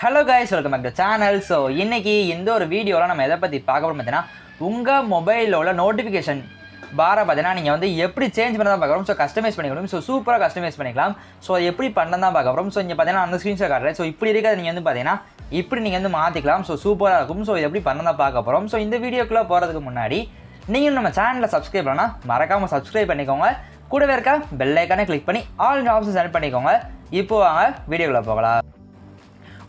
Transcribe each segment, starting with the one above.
Hello guys, welcome back to the channel. So இன்னைக்கு இந்த ஒரு வீடியோல நம்ம எதை பத்தி பார்க்க போறோம் பார்த்தீங்கன்னா உங்க மொபைலோட நோட்டிஃபிகேஷன் பாரை பார்த்தீங்கன்னா நீங்கள் வந்து எப்படி சேஞ்ச் பண்ண தான் பார்க்குறோம். ஸோ கஸ்டமைஸ் பண்ணிக்கணும். ஸோ சூப்பராக கஸ்டமைஸ் பண்ணிக்கலாம். ஸோ எப்படி பண்ண தான் பார்க்க போகிறோம். ஸோ இங்கே பார்த்தீங்கன்னா அந்த ஸ்க்ரீன்ஷாட் காட்டுறேன். ஸோ இப்படி இருக்கிறது நீங்கள் வந்து பார்த்தீங்கன்னா இப்படி நீங்கள் வந்து மாற்றிக்கலாம். ஸோ சூப்பராக இருக்கும். ஸோ எப்படி பண்ண தான் பார்க்க போகிறோம். ஸோ இந்த வீடியோக்குள்ளே போகிறதுக்கு முன்னாடி நீங்கள் நம்ம சேனலில் சப்ஸ்கிரைப் பண்ணால் மறக்காமல் சப்ஸ்கிரைப் பண்ணிக்கோங்க. கூடவே இருக்க பெல் ஐக்கானே கிளிக் பண்ணி ஆல் ஆப்ஷன் செலக்ட் பண்ணிக்கோங்க. இப்போ வாங்க வீடியோக்குள்ளே போகலாம்.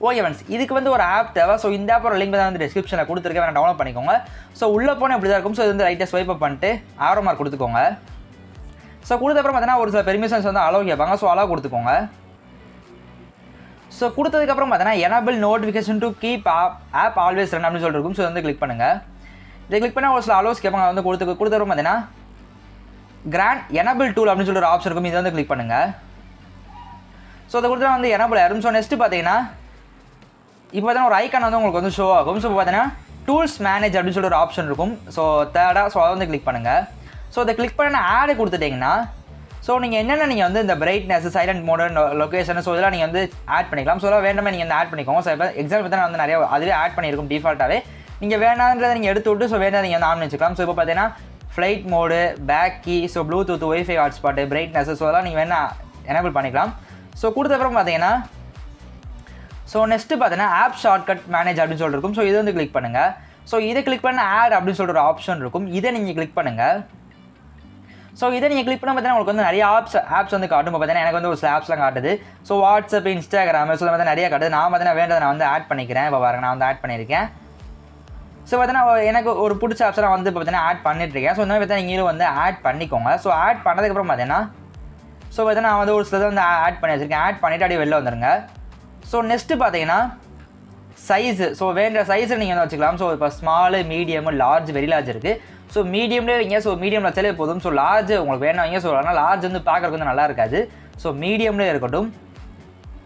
ஓகே ஃப்ரெண்ட்ஸ், இதுக்கு வந்து ஒரு ஆப் தேவை. ஸோ இந்த ஆப்போட லிங்க் தான் வந்து டிஸ்கிரிப்ஷனில் கொடுத்துருக்கேன், வேணா டவுன்லோட் பண்ணிக்கோங்க. ஸோ உள்ளே போனால் இப்படி தான் இருக்கும். ஸோ இது வந்து ரைட்டாக ஸ்வைப் அப் பண்ணிட்டு ஆரோ மார்க் கொடுத்துக்கோங்க. ஸோ கொடுத்தப்பறம் பார்த்தீங்கன்னா ஒரு சில பெர்மிஷன்ஸ் வந்து அலோவ் கேட்பாங்க. ஸோ அலோவ் கொடுத்துக்கோங்க. ஸோ கொடுத்ததுக்கப்புறம் பார்த்தீங்கன்னா enable notification to keep app always run அப்படின்னு சொல்லிருக்கும். ஸோ வந்து கிளிக் பண்ணுங்கள். இதை கிளிக் பண்ணால் ஒரு சில அலோவ்ஸ் கேட்பாங்க. வந்து கொடுத்தப்பறம் பார்த்தீங்கன்னா கிராண்ட் எனபிள் டூல் அப்படின்னு சொல்லிட்டு ஒரு ஆப்ஷன் இருக்கும். இதை வந்து கிளிக் பண்ணுங்கள். ஸோ அதை கொடுத்தா வந்து எனபிள் ஆயிரும். ஸோ நெக்ஸ்ட்டு பார்த்தீங்கன்னா இப்போ பார்த்தீங்கன்னா ஒரு ஐக்கான் வந்து உங்களுக்கு வந்து ஷோ ஆகும். ஸோ பார்த்தீங்கன்னா டூல்ஸ் மேனேஜ் அப்படின்னு சொல்லிட்டு ஒரு ஆப்ஷன் இருக்கும். ஸோ தேர்டாக ஸோ அதை வந்து கிளிக் பண்ணுங்கள். ஸோ அதை கிளிக் பண்ண ஆடு கொடுத்துட்டிங்கன்னா ஸோ நீங்கள் என்னென்ன நீங்கள் வந்து இந்த brightness, silent mode, location, so இதெல்லாம் நீங்கள் வந்து ஆட் பண்ணிக்கலாம். ஸோ அதெல்லாம் வேண்டாமே நீங்கள் வந்து ஆட் பண்ணிக்கோங்க. ஸோ இப்போ எக்ஸாம்பிள் பார்த்தீங்கன்னா வந்து நிறைய அதுவே ஆட் பண்ணியிருக்கும் டிஃபால்ட்டாகவே. நீங்கள் வேணான்றதை நீங்கள் எடுத்து விட்டு ஸோ வேணா நீங்கள் வந்து ஆன் வச்சுக்கலாம். ஸோ இப்போ பார்த்தீங்கன்னா flight mode, back key, so bluetooth, wifi hotspot, brightness, so அதெல்லாம் நீங்கள் வேணால் எனேபிள் பண்ணிக்கலாம். ஸோ கொடுத்தப்பறம் பார்த்தீங்கன்னா ஸோ நெக்ஸ்ட்டு பார்த்தீங்கன்னா ஆப் ஷார்ட்கட் மேனேஜ் அப்படின்னு சொல்லிட்டு இருக்கும். ஸோ இதை வந்து கிளிக் பண்ணுங்கள். ஸோ இதை கிளிக் பண்ண ஆட் அப்படின்னு சொல்லிட்டு ஒரு ஆப்ஷன் இருக்கும். இதை நீங்கள் கிளிக் பண்ணுங்கள். ஸோ இதை நீங்கள் கிளிக் பண்ண பார்த்தீங்கன்னா உங்களுக்கு வந்து நிறைய ஆப்ஸ் வந்து காட்டும். பார்த்தீங்கன்னா எனக்கு வந்து ஒரு சில ஆப்ஸ்லாம் காட்டுது. ஸோ வாட்ஸ்அப், இன்ஸ்டாகிராம், ஸோ வந்து நிறைய காட்டுது. நான் பார்த்தீங்கன்னா வேண்டதை நான் வந்து ஆட் பண்ணிக்கிறேன். இப்போ பாருங்க, நான் வந்து ஆட் பண்ணியிருக்கேன். ஸோ பார்த்தீங்கன்னா எனக்கு ஒரு பிடிச்ச ஆப்ஸ்லாம் வந்து பார்த்தீங்கன்னா ஆட் பண்ணிட்டுருக்கேன். ஸோ இந்த மாதிரி பார்த்தீங்கன்னா நீங்களும் வந்து ஆட் பண்ணிக்கோங்க. ஸோ ஆட் பண்ணதுக்கப்புறம் பார்த்தீங்கன்னா ஸோ பார்த்தீங்கன்னா நான் வந்து ஒரு சிலதை வந்து ஆட் பண்ணி வச்சுருக்கேன். ஆட் பண்ணிவிட்டு அப்படியே வெளில வந்துடுங்க. ஸோ நெக்ஸ்ட்டு பார்த்தீங்கன்னா சைஸு, ஸோ வேண்ட சைஸில் நீங்கள் வந்து வச்சுக்கலாம். ஸோ இப்போ small, medium, large, very large இருக்குது. ஸோ மீடியம்லேயே வைங்க. ஸோ மீடியம் வச்சாலே போதும். ஸோ லார்ஜ் உங்களுக்கு வேணும் வைங்க. ஸோ ஆனால் லார்ஜ் வந்து பார்க்குறதுக்கு வந்து நல்லா இருக்காது. ஸோ மீடியம்லேயே இருக்கட்டும்.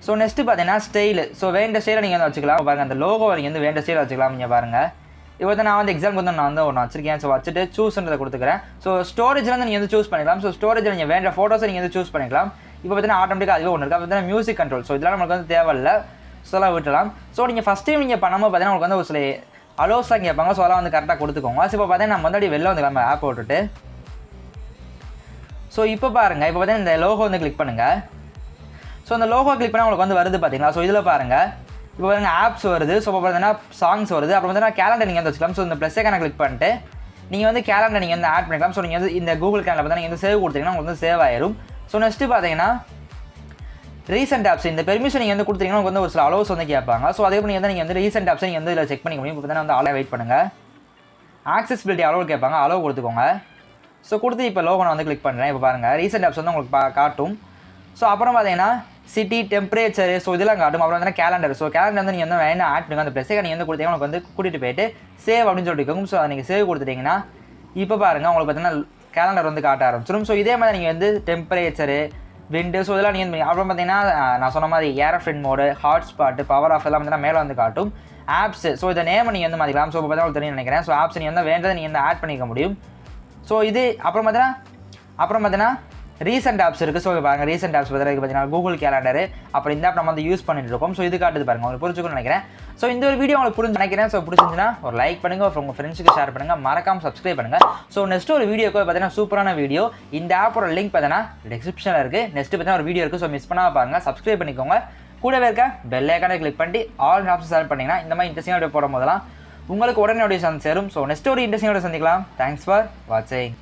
ஸோ நெக்ஸ்ட்டு பார்த்தீங்கன்னா ஸ்டைலு, ஸோ வேண்ட ஸ்டைலை நீங்கள் வந்து வச்சுக்கலாம். பாருங்கள், அந்த லோகோ நீங்கள் வந்து வேண்ட ஸ்டைலில் வச்சுக்கலாம். நீங்கள் பாருங்கள், இப்போ வந்து நான் வந்து எக்ஸாம்பிள் வந்து நான் வந்து ஒன்று வச்சிருக்கேன். ஸோ வச்சுட்டு சூஸ்ன்றதை கொடுத்துக்கிறேன். ஸோ ஸ்டோரேஜில் வந்து நீங்கள் வந்து சூஸ் பண்ணிக்கலாம். ஸோ ஸ்டோரேஜில் நீங்கள் வேண்ட ஃபோட்டோஸை நீங்கள் வந்து சூஸ் பண்ணிக்கலாம். இப்போ பார்த்தீங்கன்னா ஆட்டோமேட்டிக்காக அதுவே ஒன்று இருக்குது. பார்த்தீங்கன்னா மியூசிக் கண்ட்ரோல், ஸோ இதெல்லாம் நமக்கு வந்து தேவையில்லை. ஸோ எல்லாம் விட்டுலாம். ஸோ நீங்கள் ஃபஸ்ட் டைம் நீங்கள் பண்ணும்போது பார்த்தீங்கன்னா உங்களுக்கு வந்து ஒரு சில அலோஸ்லாம் கேட்பாங்க. ஸோ அதெல்லாம் வந்து கரெக்டாக கொடுத்துக்கோங்க. ஸோ இப்போ பார்த்தீங்கன்னா நம்ம வந்து வெளில வந்து நம்ம ஆப் விட்டுட்டு ஸோ இப்போ பாருங்கள், இப்போ பார்த்தீங்கன்னா இந்த லோகோ வந்து கிளிக் பண்ணுங்கள். ஸோ அந்த லோகோ கிளிக் பண்ணால் உங்களுக்கு வந்து வருது பார்த்தீங்களா. ஸோ இதில் பாருங்கள், இப்போ பாருங்கள் ஆப்ஸ் வருது. ஸோ இப்போ பார்த்தீங்கன்னா சாங்ஸ் வருது. அப்புறம் பார்த்தீங்கன்னா கேலண்டர் நீங்கள் வந்து வச்சுக்கலாம். ஸோ இந்த ப்ளஸ் ஐக்கான கிளிக் பண்ணிட்டு நீங்கள் வந்து கேலண்டர் நீங்கள் வந்து ஆட் பண்ணிக்கலாம். ஸோ நீங்கள் வந்து இந்த கூகுள் கேலண்டர் பார்த்தீங்கன்னா நீங்கள் வந்து சேவ் கொடுத்தீங்கன்னா உங்களுக்கு வந்து சேவ் ஆயிரும். ஸோ நெக்ஸ்ட்டு பார்த்தீங்கன்னா ரீசெண்ட் ஆப்ஸ், இந்த பெர்மிஷன் நீங்கள் வந்து கொடுத்தீங்கன்னா உங்களுக்கு வந்து ஒரு சில அலோவ்ஸ் வந்து கேட்பாங்க. ஸோ அதே நீங்கள் வந்து ரீசெண்ட் ஆப்ஸை நீங்கள் வந்து இதில் செக் பண்ணிக்க முடியும். இப்போ பார்த்தீங்கன்னா வந்து அலோவ் வெயிட் பண்ணுங்கள். ஆக்சசிபிலிட்டி அலோவ் கேட்பாங்க, அலோவ் கொடுத்துக்கோங்க. ஸோ கொடுத்து இப்போ லோகோ நான் வந்து கிளிக் பண்ணுறேன். இப்போ பாருங்கள் ரீசெண்ட் ஆப்ஸ் வந்து உங்களுக்கு காட்டும். ஸோ அப்புறம் பார்த்தீங்கன்னா சிட்டி, டெம்பரேச்சர், ஸோ இதெல்லாம் காட்டும். அப்புறம் வந்து கேலண்டர், ஸோ கேலண்டர் வந்து நீங்கள் வந்து வேணும் ஆட் பண்ணுங்க. அந்த ப்ளஸ்ஸை நீங்கள் வந்து கொடுத்தீங்கன்னா உங்களுக்கு வந்து கூட்டிகிட்டு போயிட்டு சேவ் அப்படின்னு சொல்லிட்டு. ஸோ அதை நீங்கள் சேவ் கொடுத்துட்டிங்கன்னா இப்போ பாருங்கள் உங்களுக்கு பார்த்தீங்கன்னா கேலண்டர் வந்து காட்ட ஆரம்பிச்சிடும். ஸோ இதே மாதிரி நீங்கள் வந்து டெம்பரேச்சரு, விண்டு, ஸோ இதெல்லாம் நீங்கள் அப்புறம் பார்த்தீங்கன்னா நான் சொன்ன மாதிரி ஏரோஃப்ளைட் மோடு, ஹாட்ஸ்பாட்டு, பவர் ஆஃப் எல்லாம் பார்த்தீங்கன்னா மேலே வந்து காட்டும். ஆப்ஸ், ஸோ இதை நேம் நீங்கள் வந்து மாற்றிக்கலாம். ஸோ இப்போ பார்த்தா உங்களுக்கு தெரியும் நினைக்கிறேன். ஸோ ஆப்ஸ் நீங்கள் வந்து வேண்டதை நீங்கள் வந்து ஆட் பண்ணிக்க முடியும். ஸோ இது அப்புறம் பார்த்தீங்கன்னா ரீசெண்ட் ஆப்ஸ் இருக்குது. ஸோ பாருங்கள் ரீசெண்ட் ஆப்ஸ் பார்த்தீங்கன்னா கூகுள் கேலண்டரு, அப்புறம் இந்த ஆப் நம்ம வந்து யூஸ் பண்ணிட்டு இருக்கோம். ஸோ இது காட்டுது பாருங்கள், உங்களுக்கு புரிஞ்சுக்கணும்னு நினைக்கிறேன். ஸோ இந்த ஒரு வீடியோ உங்களுக்கு புரிஞ்சு நினைக்கிறேன். ஸோ பிடிச்சிருந்துச்சுன்னா ஒரு லைக் பண்ணுங்கள், உங்கள் ஃப்ரெண்ட்ஸுக்கு ஷேர் பண்ணுங்கள், மறக்காமல் சப்ஸ்கிரைப் பண்ணுங்கள். ஸோ நெக்ஸ்ட் ஒரு வீடியோக்கு பார்த்தீங்கன்னா சூப்பரான வீடியோ, இந்த ஆப்போட லிங்க் பார்த்தீங்கன்னா டிஸ்கிரிப்ஷனில் இருக்குது. நெக்ஸ்ட் பார்த்தீங்கன்னா ஒரு வீடியோ இருக்குது. ஸோ மிஸ் பண்ணாமல் பாருங்கள், சப்ஸ்கிரைப் பண்ணிக்கோங்க. கூடவே இருக்க பெல் ஐக்கானை கிளிக் பண்ணி ஆல் ஆப்ஷன் செலக்ட் பண்ணிங்கன்னா இந்த மாதிரி இன்ட்ரெஸ்டிங்காக வீடியோ போடும் போதெல்லாம் உங்களுக்கு உடனே சேரும். ஸோ நெக்ஸ்ட் ஒரு இன்ட்ரெஸ்டிங் வீடியோ சந்திக்கலாம். தேங்க்ஸ் ஃபார் வாட்சிங்.